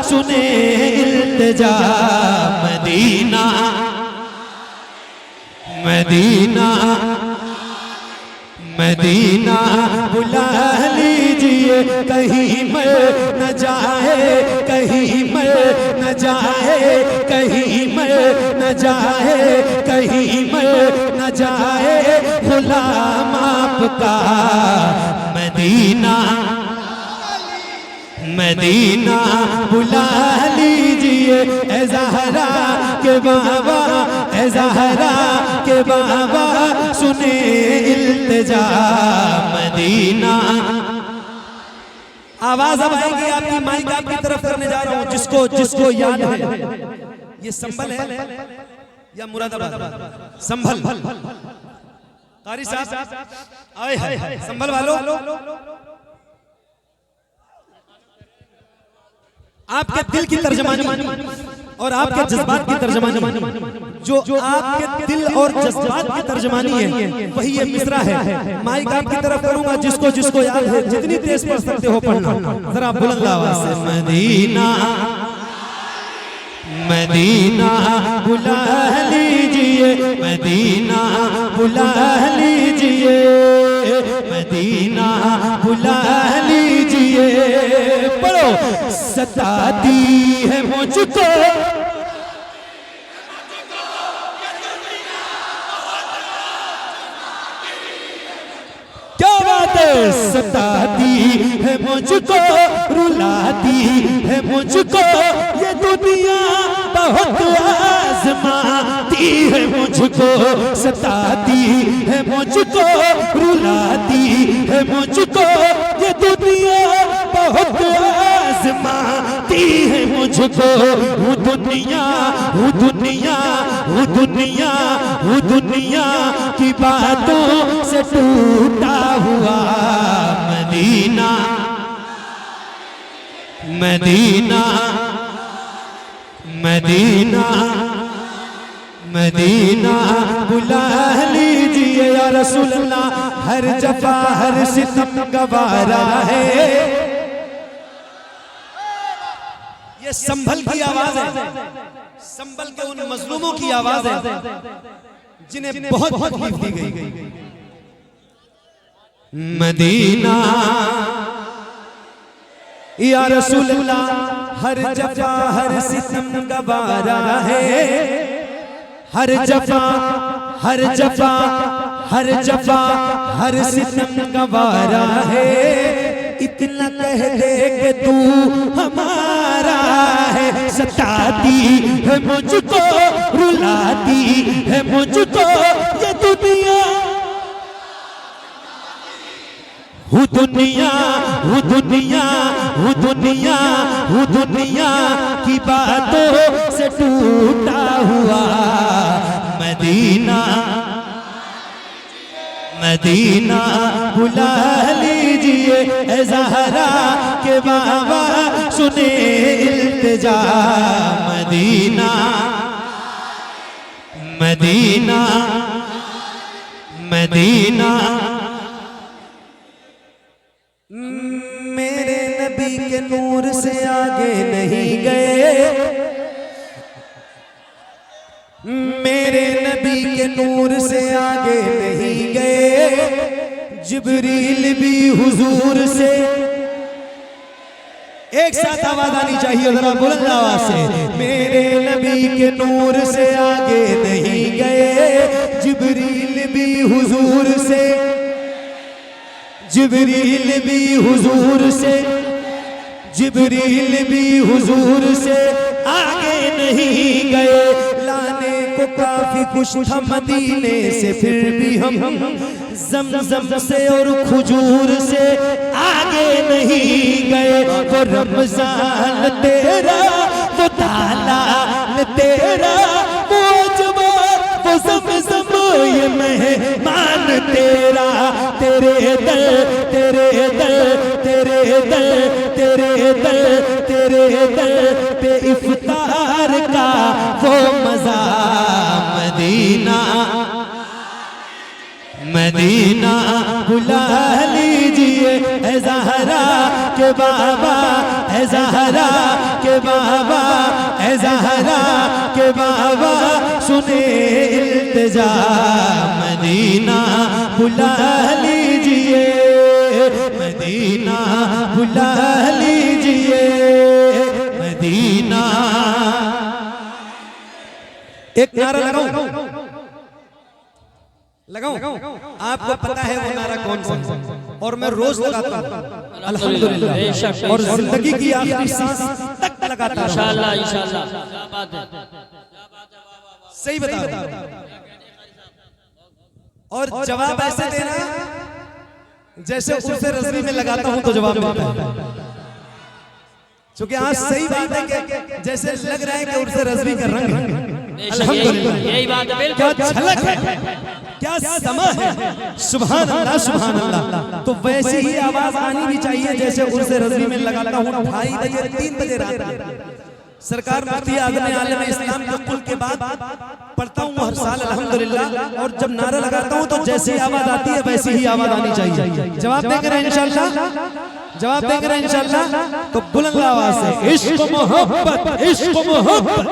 सुने इल्तिजा मदीना, मदीना, मदीना बुला लीजिए। कहीं मर न जाए, कहीं मर न जाए, कहीं मर न जाए, कहीं मर न जाए गुलाम आपका मदीना, मदीना बुला लीजिए। ए ज़हरा के बाबा, ए ज़हरा के बाबा, सुने इल्तिजा मदीना। आवाज अब आएगी आपकी, माइक आपकी तरफ करने जा रहा हूं। जिसको जिसको याद है, ये संभल है या मुरादाबाद? संभल। कारी साहब आए हाय, संभल वालों आपके दिल की तर्जमानी और आपके जज्बात की तर्जमानी, जो आपके दिल और जज्बात की तर्जमानी है, वही ये मिसरा है। माइक आपकी तरफ करूंगा, जिसको जिसको याद है, जितनी तेज पढ़ सकते हो पढ़ना, जरा बुलंद आवाज से। मदीना, मदीना बुला लीजिए, मदीना बुला लीजिए, मदीना बुला लीजिए। पढ़ो। सताती है मुझको क्या बात है, सताती है मुझको, रुलाती है मुझको, ये दुनिया बहुत आजमाती है मुझको। सताती है मुझको, रुलाती है मुझको, ये दुनिया बहुत आजमाती है मुझको। वो दुनिया, वो दुनिया, वो दुनिया, वो दुनिया की बातों से टूटा हुआ मदीना, मदीना, मदीना, मदीना बुला लीजिए। या रसूल अल्लाह, हर जफा हर सितम गवारा है। ये संभल की आवाज है, संभल के उन मजलूमों की आवाज है जिन्हें बहुत तकलीफ दी गई। मदीना, या रसूल अल्लाह, हर जफा हर सितम गवारा है। हर जफा हर जफा हर जफा हर सितम गवारा है। इतना कह दे कि तू हमारा है। सताती है मुझको, रुलाती है मुझको, ये दुनिया, वो दुनिया, वो दुनिया, वो दुनिया, वो दुनिया की बातों से टूटा हुआ मदीना, मदीना बुला लीजिए। ए ज़हरा के बाबा, सुने इल्तिजा मदीना, मदीना, मदीना। मेरे नबी के नूर से आगे नहीं गए, मेरे नबी के नूर से आगे नहीं गए। जिब्रील भी हुजूर से, एक साथ आवाज आनी चाहिए जरा बुलंद आवाज से, मेरे नबी के नूर से आगे नहीं गए, जिब्रील भी हुजूर से, जिब्रील भी हुजूर से, जिब्रील भी हुजूर से आगे नहीं गए, लाने को काफी खुश था मदीने से, फिर भी हम ज़मज़म से और खजूर से आगे नहीं गए, वो रमज़ान तेरा, वो तालान तेरा, वो अजवा, वो ज़मज़म, ये मेहमान तेरा, तेरे दर, तेरे दर, तेरे दर, तेरे दर, तेरे दर पे इफ्तार का वो मज़ा, मदीना मदीना बुला लीजिए, है ज़हरा के बाबा, है ज़हरा के बाबा, है ज़हरा के बाबा, सुने इल्तिजा, मदीना बुला लीजिए, मदीना बुला लीजिए, मदीना। एक नारा लगाऊं आपको पता है वो नारा कौन सा, और मैं रोज लगाता हूं अल्हम्दुलिल्लाह, और जिंदगी की आखिरी सांस तक लगाता हूं इंशाअल्लाह, इंशाअल्लाह। क्या बात है, सही बता रहा हूं, और जवाब ऐसे देना जैसे उसे रज़वी में लगाता हूं तो जवाब मिलता है, क्योंकि आज सही बात है कि जैसे लग रहा है कि उसे रज़वी का रंग है, अल्हम्दुलिल्लाह, यही बात है, क्या झलक है, क्या समा है, सुभान अल्लाह, सुभान अल्लाह। तो वैसी ही आवाज आनी भी चाहिए जैसे उर्से रज़वी में लगाता हूँ 2:30 बजे 3 बजे रात में सरकार मुफ्ती आज़म आलम इस्लाम के कुल के बाद पढ़ता हूँ हर साल अल्हम्दुलिल्लाह, और जब नारा लगाता हूँ तो जैसी आवाज आती है वैसी ही आवाज आनी चाहिए। जवाब देंगे ना इंशाअल्लाह, जवाब देंगे ना इंशाअल्लाह, तो बुलंद आवाज से इश्क मोहब्बत, इश्क मोहब्बत।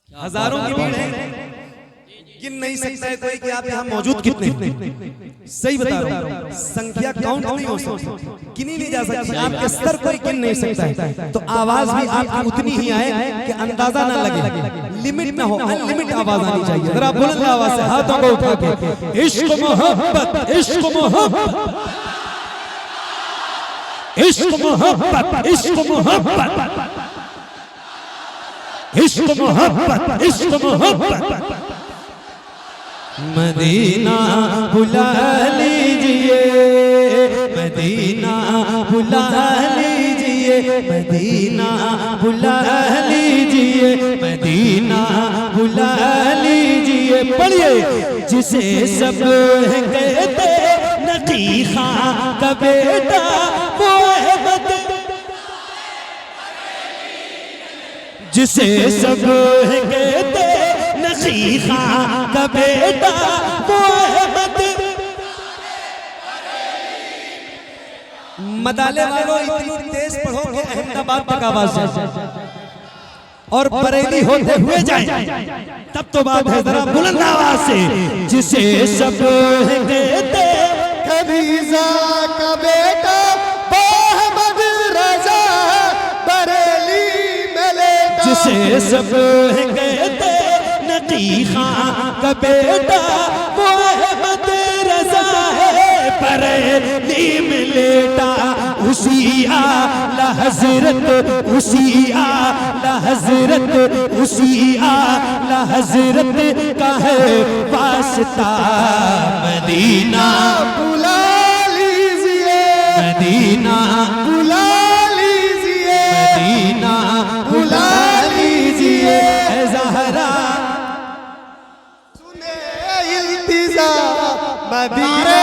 हजारों की भीड़ है, गिन नहीं सकता है कोई कि आप यहाँ मौजूद कितने, सही बता रहा हूँ, संख्या काउंट नहीं हो सकती, गिनी नहीं जा सकती, आपके सर कोई गिन नहीं सकता है, तो आवाज भी आपकी उतनी ही आए कि अंदाजा ना लगे, लिमिट ना हो, अनलिमिट आवाज आनी चाहिए। जरा बुलंद आवाज से हाथों को उठा के इश्क मोहब्बत, इश्क मोहब्बत, इश्क मोहब्बत, इश्क मोहब्बत, इश्क मोहब्बत, इश्क मोहब्बत, मदीना बुला लीजिए, मदीना बुला लीजिए, मदीना बुला लीजिए, मदीना बुला लीजिए। पढ़िए, जिसे सब कहते नकी खां का बेटा वो अहमद, जिसे सब कहते नकी खां का बेटा वो अहमद। मदाले वालों इतनी तेज पढ़ो कि अहमदाबाद तक आवाज जाए और बरेली होते हुए जाए, तब तो बात है। जरा बुलंद आवाज से, जिसे सब कहते खदीजा का बेटा अहमद रजा बरेली में लेटा, जिसे सब कहते नकी खां का बेटा वो अहमद रजा है बरेली में लेटा। उसी आला हजरत, उसी आला हजरत, उसी आला हजरत का है वास्ता। मदीना बुला लीजिए, मदीना बुला लीजिए, मदीना बुला लीजिए, ऐ ज़हरा सुने इल्तिजा मदीना।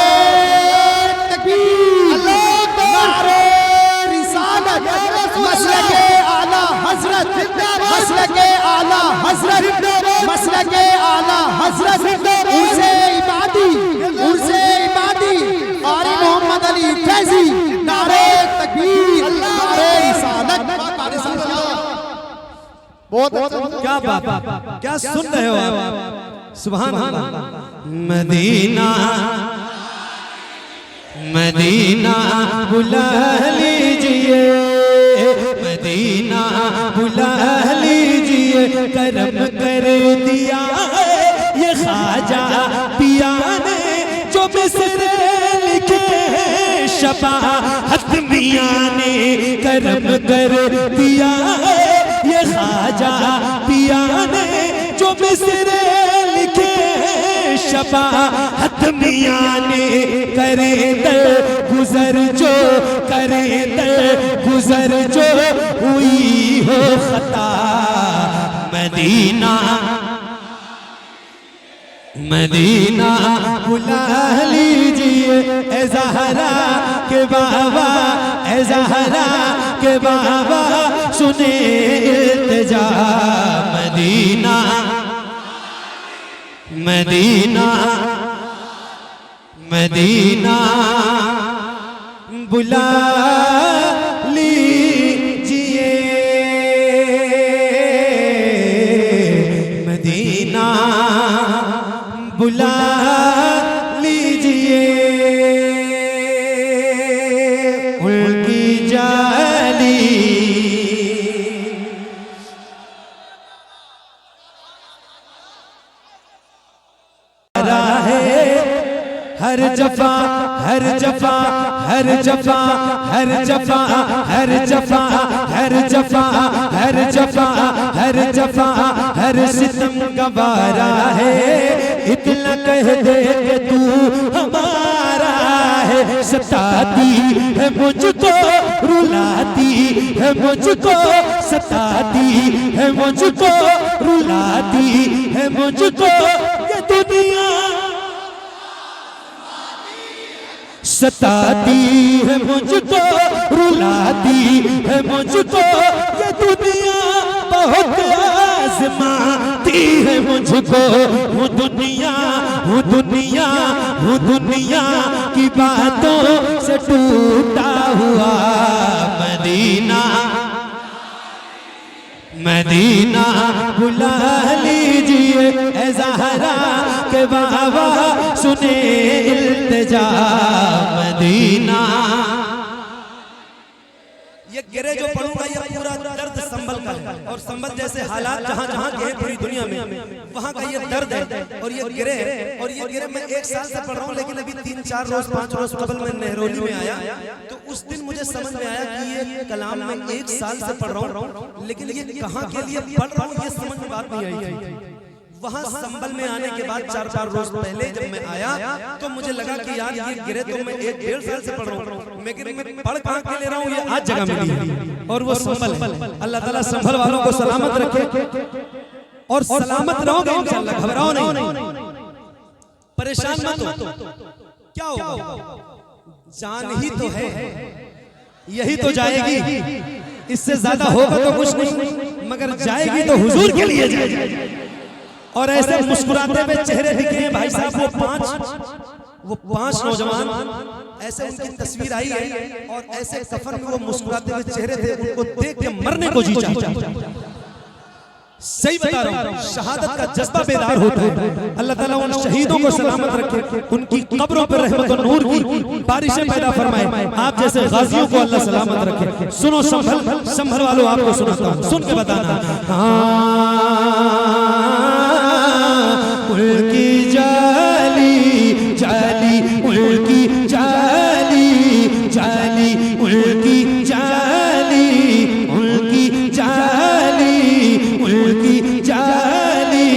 तकबीर, नारे रिसालत, मसलके आला हजरत, मसलके आला हजरत, मसलके आला हजरत, उर्से इबादी, उर्से इबादी कारी मोहम्मद अली फैजी। नारे तकबीर, नारे रिसालत। बहुत क्या बात, क्या सुन रहे हो आप? सुभान अल्लाह। मदीना मदीना बुला लीजिए, मदीना बुला लीजिए, करम कर दिया ये ख्वाजा पिया ने जो मिसरे लिखे शफाअत मियां ने, करम कर दिया ये ख्वाजा पिया ने जो मिसरे लिखे शफाअत मियां ने, करे दर गुजर जो, करे दर गुजर जो हुई हो खता। मदीना मदीना बुला लीजिए, ए ज़हरा के बाबा, ए ज़हरा के बाबा सुने इल्तिजा। मदीना मदीना मदीना बुला लीजिए, मदीना बुला लीजिए, उनकी जाली हर जफा हर जफा हर जफा हर जफा हर जफा हर जफा हर जफा हर जफा हर सितम गवारा है, इतना कह दे कि तू हमारा है। सताती है मुझको, रुलाती है मुझको, सताती है मुझको, रुलाती है मुझको ये दुनिया, सताती है मुझको, रुलाती है मुझको ये दुनिया, बहुत आज़माती है मुझको। हूँ दुनिया हूँ दुनिया हूँ दुनिया की बातों से टूटा हुआ। मदीना मदीना बुला लीजिए, ए ज़हरा के बाबा सुने इल्तिजा। मदीना ये गिरे जो पढ़ूंगा ये पूरा दर्द संभल का है, और संभल जैसे हालात जहाँ जहाँ के हैं पूरी दुनिया में वहाँ का ये दर्द है। और ये गिरे मैं 1 साल से पढ़ रहा हूँ, लेकिन अभी 3-4 रोज 5 रोज कबल मैं नेहरोली में आया तो उस दिन मुझे समझ में आया कि ये कलाम मैं 1 साल से पढ़ रहा हूँ, लेकिन ये कहाँ के लिए पढ़ रहा हूँ ये समझ में बात नहीं आई थी। वहाँ संभल में आने के बाद 4-4 रोज पहले जब मैं आया तो मुझे लगा कि यार ये गिरे तो मैं 1-1.5 साल से पढ़ रहा हूँ, लेकिन मैं पढ़ कहाँ के ले रहा हूँ, ये आज जगह मिली है और वो संभल है। अल्लाह ताला संभल वालों को सलामत रखे और सलामत रहोगे इंशाअल्लाह, घबराओ नहीं, परेशान मत हो। क्या होगा, जान ही तो है, यही तो जाएगी, इससे ज्यादा होगा तो कुछ नहीं, मगर जाएगी तो हुजूर के लिए जाएगी। और ऐसे मुस्कुराते हुए चेहरे दिखे हैं भाई साहब, वो पांच नौजवान, ऐसे उनकी तस्वीर आई है और ऐसे सफर में वो मुस्कुराते हुए चेहरे थे, उनको देख के मरने को जी चाहता। सही बता रहा हूँ, शहादत का जज्बा बेदार होता है। अल्लाह ताला उन शहीदों को सलामत रखे, उनकी कब्रों पर रहमत और नूर की बारिशें पैदा फरमाए, आप जैसे गाजियों को अल्लाह सलामत रखे। सुनो संभल वालों, आपको सुनाता हूँ, सुन के बताना। उनकी जाली जाली, उनकी जाली जाली, उनकी जाली उनकी जाली उनकी जाली,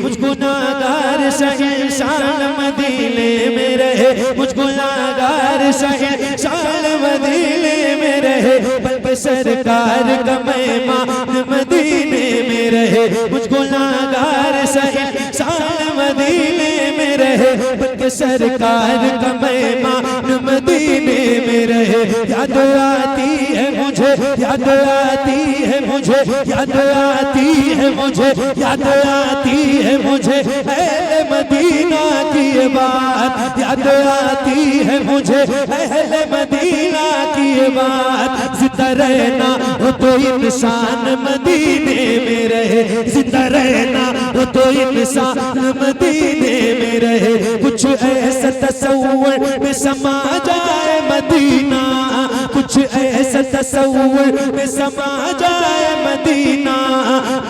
मुझको नागार शहंशाह मदीने में रहे, मुझको नागार शहंशाह मदीने में रहे, बल्कि सरकार का मेहमान मदीने में रहे, मुझको नागार शहंशाह मदीने में रहे, बल्कि सरकार का मेहमान मदीने में रहे। याद आती है मुझे, याद आती है मुझे, याद आती है मुझे, याद आती है मुझे अहले मदीना की ये बात, याद आती है मुझे अहले मदीना की ये बात। जिंदा रहना हो तो इंसान मदीने में रहे, जिंदा रहना हो तो इंसान मदीने में रहे। कुछ ऐसा तसव्वुर में समा जाए मदीना, कुछ ऐसा तसव्वुर में समा जाए मदीना।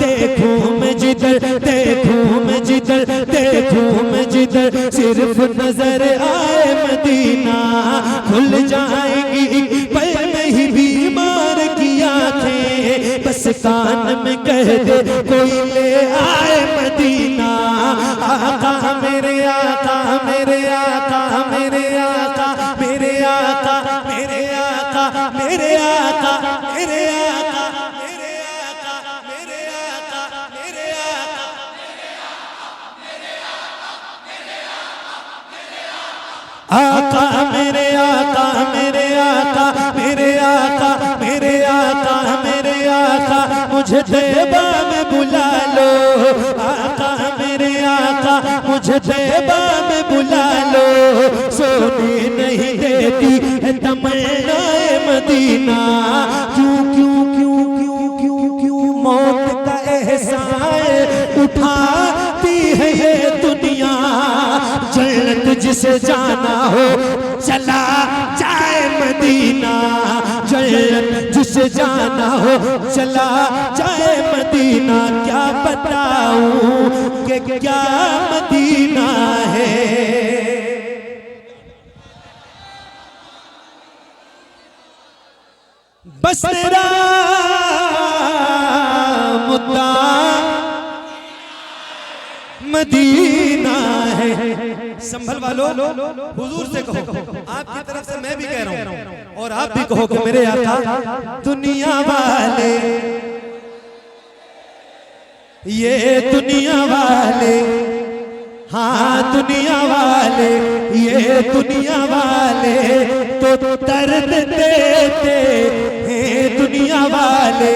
देखूं मैं जिधर, देखूं मैं जिधर, देखूं मैं जिधर, सिर्फ नजर आए मदीना। खुल जाएंगी पल में ही बीमार की आंखें, बस कान में कह दे कोई ले आए मदीना। आका मेरे आका, मेरे आका, मेरे आका, मेरे आका, मेरे आका, मेरे आका, मेरे आका, मेरे आका, मेरे आका, मेरे आका, आका मेरे आका, मेरे आका, मेरे आका, मेरे आका, मेरे आका, मुझे तैबा में बुला लो। आका मेरे आका, मुझे तैबा में बुला लो। सोने नहीं देती है तमन्नाए मदीना। क्यों क्यों क्यों क्यों क्यों क्यों मौत का एहसास उठाती है ये दुनिया। जन्नत जिसे जाना हो चला जाए मदीना, जन्नत जिसे जाना हो चला जाए मदीना। क्या बताऊं कि क्या मदीना है। बस तेरा मुद्दा मदीना है। संभल वालों, हुजूर से कहो, आपकी तरफ से मैं भी कह रहा हूं और आप भी कहो कि मेरे आका दुनिया वाले, ये दुनिया वाले, हाँ दुनिया वाले, ये दुनिया वाले तो दर्द देते हैं दुनिया वाले।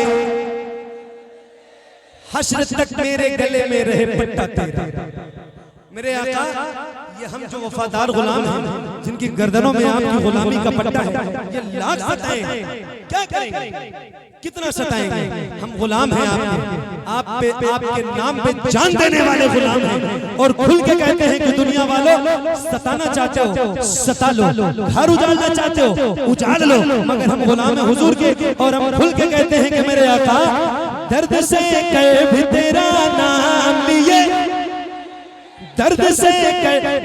हश्र तक मेरे गले में रहे पट्टा तेरा। मेरे आका, ये हम जो वफादार गुलाम हैं, जिनकी गर्दनों में आपकी गुलामी का पट्टा है, ये लाख सताएंगे, क्या करेंगे, कितना सताएंगे। हम गुलाम हैं आप पे, आपके नाम पे जान देने वाले गुलाम हैं। और खुल के कहते हैं कि दुनिया वालों, सताना चाहते हो सता लो, घर उजाड़ना चाहते हो उजाड़ लो, मगर हम गुलाम हैं हुजूर के। और हम खुल के कहते हैं कि मेरे आका दर्द से कह भी तेरा नाम लिए, दर्द से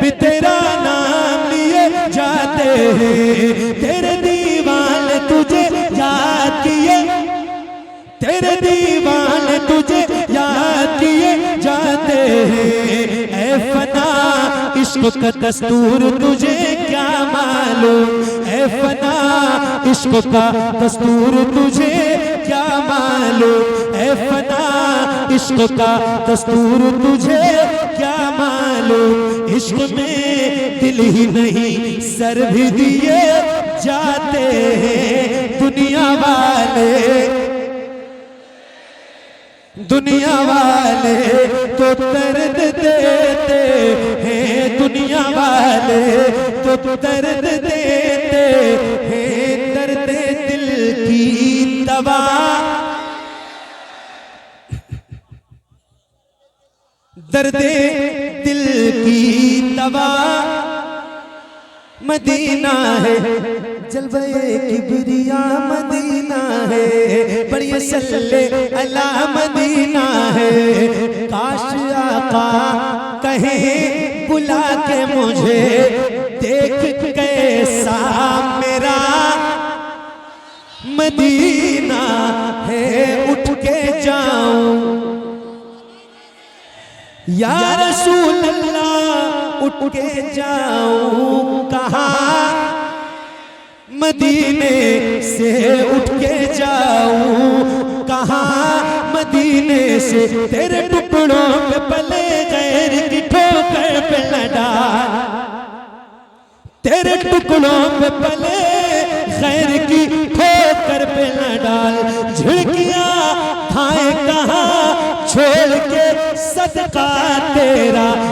भी तेरा नाम लिए जाते हैं। तेरे दीवाने तुझे याद किए, तेरे दीवाने तुझे याद किए जाते हैं। ऐ फना इश्क का दस्तूर तुझे क्या मालूम, ऐ फना इश्क का दस्तूर तुझे क्या मालूम, ऐ फना इश्क का दस्तूर तुझे क्या मालूम। इश्क में दिल ही नहीं सर भी दिए जाते हैं दुनिया वाले, दुनिया वाले तो दर्द देते हैं, दुनिया वाले तो दर्द देते हैं। दर्द दिल की दवा, दर्द दिल की दवा मदीना है। जलवे किबरिया मदीना है, बड़ी सल्ले अला मदीना है। काश आका कहे बुला के मुझे, देख कैसा मेरा मदीना है। उठ के जाऊं या रसूल अल्लाह, उठ के जाऊं कहाँ, मदीने से उठ के जाऊं कहाँ, मदीने से। तेरे टुकड़ों पे पले गैर की ठोकर पे न डाल, तेरे टुकड़ों पे पले गैर की ठोकर पे न डाल। झिड़कियां खाए कहाँ छोड़ के सदका तेरा,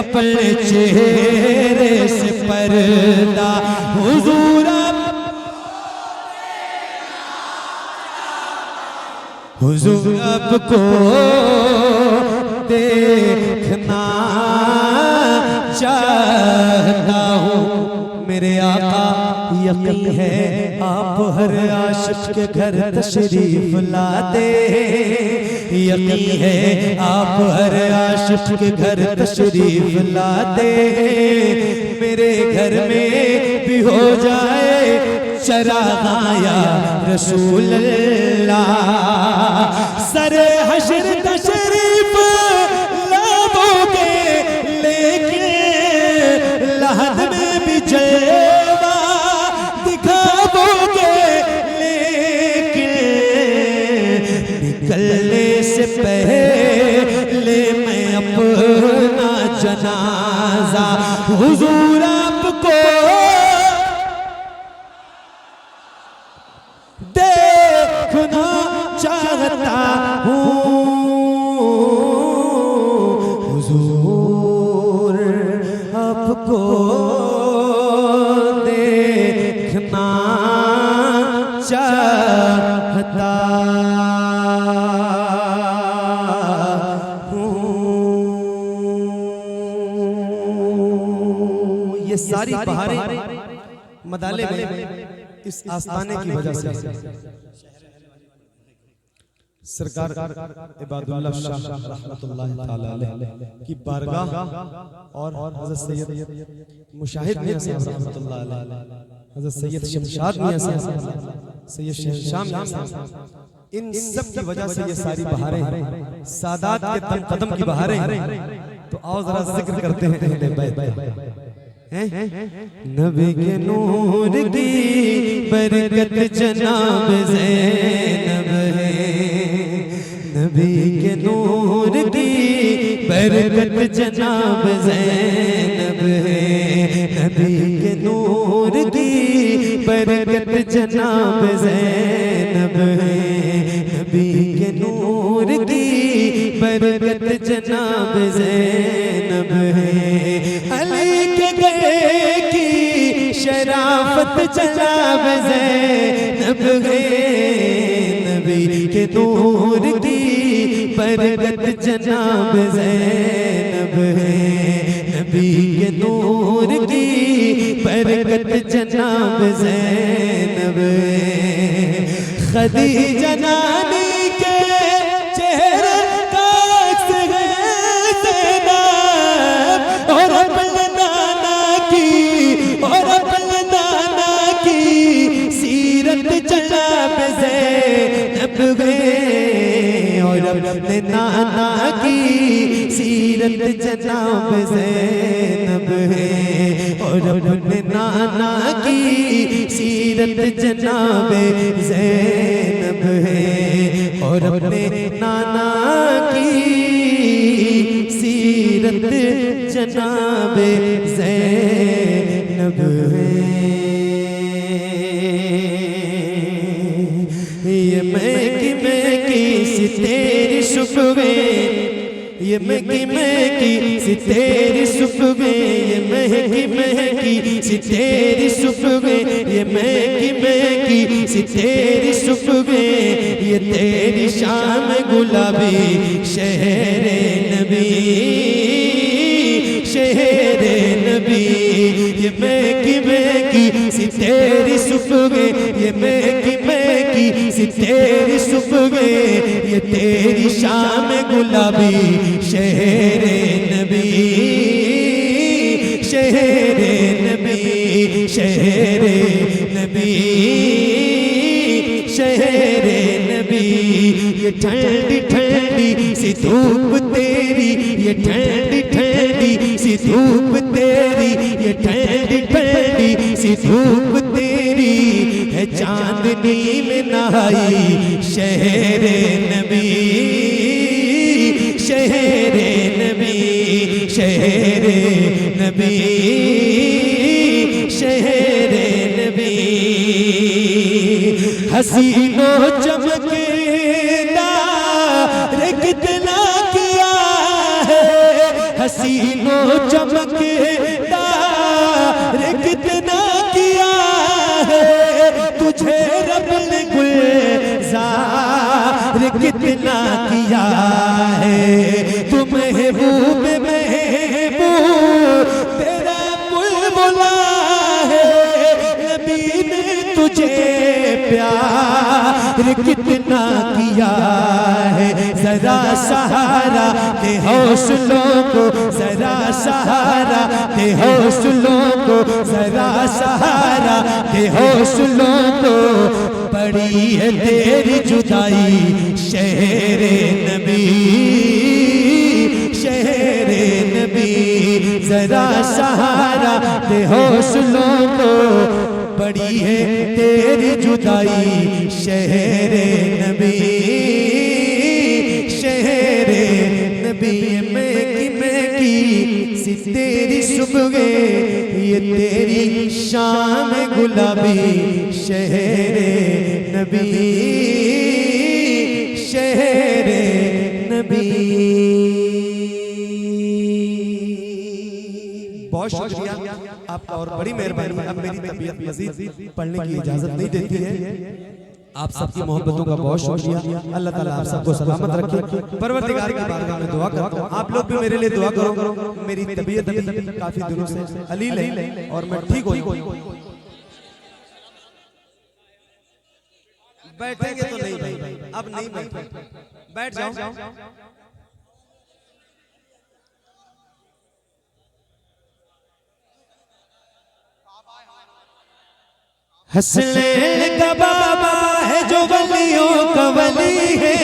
अपने चेहरे से पर्दा हुजूर आपको देखना चाहता हूँ मेरे आका यकीन है आप हर आशिक के घर तशरीफ लाते यकीन है आप हर आशिक के घर तशरीफ लाते मेरे घर में भी हो जाए चरागाया रसूल अल्लाह सरे हशर तशरीफ लाओगे लेके लहद में भी जलवा दिखाओगे लेके निकलने से पहले मैं अपना जनाजा हुजूर आपको देखना चाहता हूँ हुजूर आपको देखना चाहता हूँ। ये सारी बहारें मदाले में इस आस्ताने की वजह से सरकार इबादुल्लाह शाह रहमतुल्लाह ताला अलैह की बारगाह और हज़रत सैयद मुशाहिद मियां साहब रहमतुल्लाह अलैह हज़रत सैयद शमशाद मियां साहब सैयद शहशाम मियां साहब इन सब की वजह से ये सारी बहारें सादात के तन कदम की बहारें तो आओ जरा जिक्र करते हैं अहले बैत नबी के नूर की बरकत जनाब ज़ैनब है नबी के नूर की बरकत जनाब ज़ैनब है नबी के नूर की बरकत जनाब ज़ैनब है नबी के नूर की बरकत जनाब ज़ैनब है अली के की शराफत जनाब ज़ैनब है नबी के नूर की बरकत जनाब ज़ैनब है नबी के नूर की बरकत जनाब ज़ैनब है खदीजा नानी के चेहरे का अक्स है ज़ैनब और अपने नाना की सीरत जनाब ज़ैनब है और अपने नाना की सीरत जनाब ज़ैनब है और अपने नाना की सीरत जनाब ज़ैनब है और अपने नाना की सीरत जनाब ज़ैनब है ये मैं की सी तेरी सुबह ये मैं की सी तेरी सुबह ये मैं की सी तेरी सुबह ये मैं की सी तेरी सुबह ये तेरी शाम गुलाबी शहरे नबी शहरे नबी ये मैं की सी तेरी सुबह ये मैं की सी तेरी सुबह ये तेरी शाम गुलाबी शहरे नबी शहरे नबी शहरे नबी शहरे नबी ये ठंडी ठंडी सी धूप तेरी ये ठंडी ठंडी सी धूप तेरी ये ठंडी ठंडी सी धूप तेरी है चांदनी में नहाई शहरे नबी शहरे नबी शहरे नबी शहरे नबी हसीनो चमकेदार कितना किया है हसीनो कितना किया है तुम महबूब महबूब तेरा बुलबुला है नबी ने तुझे प्यार कितना किया है जरा सहारा दे हौसलों को जरा सहारा दे हौसलों को जरा सहारा दे हौसलों को पड़ी है तेरी जुदाई शहरे नबी शहरे नबी जरा सहारा दे हौसलों को पड़ी है तेरी जुदाई शहरे नबी शहरे नबी मैं की सी तेरी सुबह ये तेरी शाम गुलाबी शहरे नबी शहरे नबी। बहुत शुक्रिया आपका और बड़ी मेहरबानी। अब मेरी तबीयत मजीद पढ़ने की इजाजत नहीं देती है। आप सबकी मोहब्बतों का बहुत शुक्रिया। अल्लाह ताला आप सबको सलामत रखे। परवरदिगार की बारगाह में दुआ करता हूं आप लोग भी मेरे लिए दुआ करो। मेरी तबीयत काफी दिनों से अलील है और मैं ठीक हो। बैठेंगे तो नहीं भाई, अब नहीं बैठे, बैठ जाओ। हसनैन का बाबा है जो वलियों का वली है।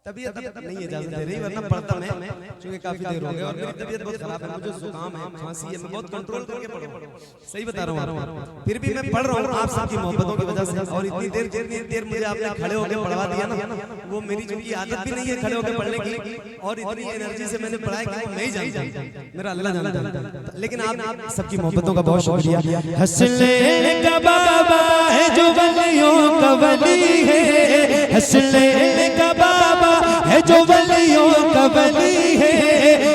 तबीयत नहीं इजाजत दे रही वरना पढ़ता मैं क्योंकि काफी देर हो गई और मेरी तबीयत बहुत खराब है। मुझे जुकाम है, खांसी है, मैं बहुत कंट्रोल करके पढ़ सही बता रहा हूँ। फिर भी मैं पढ़ रहा हूँ आप सबकी मोहब्बतों की वजह से। और इतनी देर मुझे आपने खड़े होकर पढ़वा दिया ना, वो मेरी चूंकि आदत भी नहीं है खड़े होकर पढ़ने की और इतनी एनर्जी से मैंने पढ़ा कि वो मैं ही जानता, मेरा अल्लाह जानता है। लेकिन आप सबकी मोहब्बतों का बहुत शुक्रिया। हसनैन का बाबा है जो वलियों का वली है। हसनैन का बाबा है जो वलियों का वली है।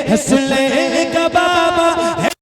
हसनैन का बाबा